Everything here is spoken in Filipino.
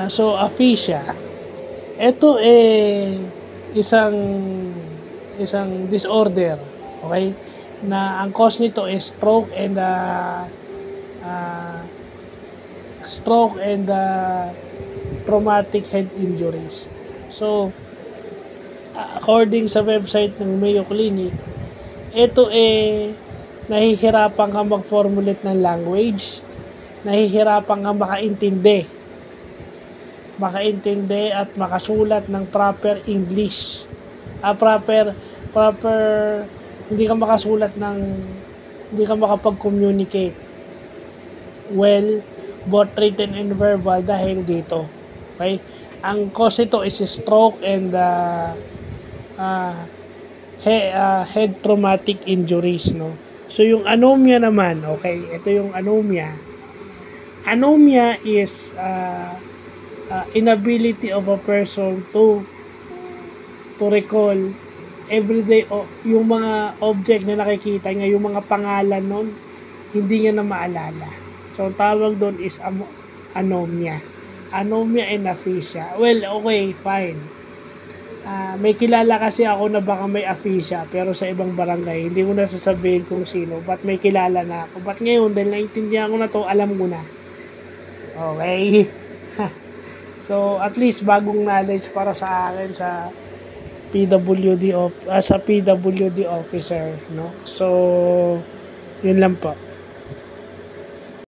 So, aphasia. Ito isang disorder, okay? Na ang cause nito is stroke and traumatic head injuries. So, according sa website ng Mayo Clinic, ito nahihirapan kang mag-formulate ng language, nahihirapan kang makaintindi at makasulat ng proper English. Hindi ka makapag-communicate well, both written and verbal dahil dito. Okay? Ang cause nito is stroke and head traumatic injuries, no? So, yung anomia naman, okay, ito yung anomia. Anomia is inability of a person to recall everyday yung mga object na nakikita niya, yung mga pangalan nun, hindi niya na maalala. So, tawag doon is anomia. Anomia and aphasia. Well, okay, fine. May kilala kasi ako na baka may aphasia, pero sa ibang barangay, hindi ko na sasabihin kung sino, but may kilala na ako. But ngayon, dahil naintindihan ko na to, alam ko na. Okay? So, at least bagong knowledge para sa akin sa PWD officer, no? So, yun lang po.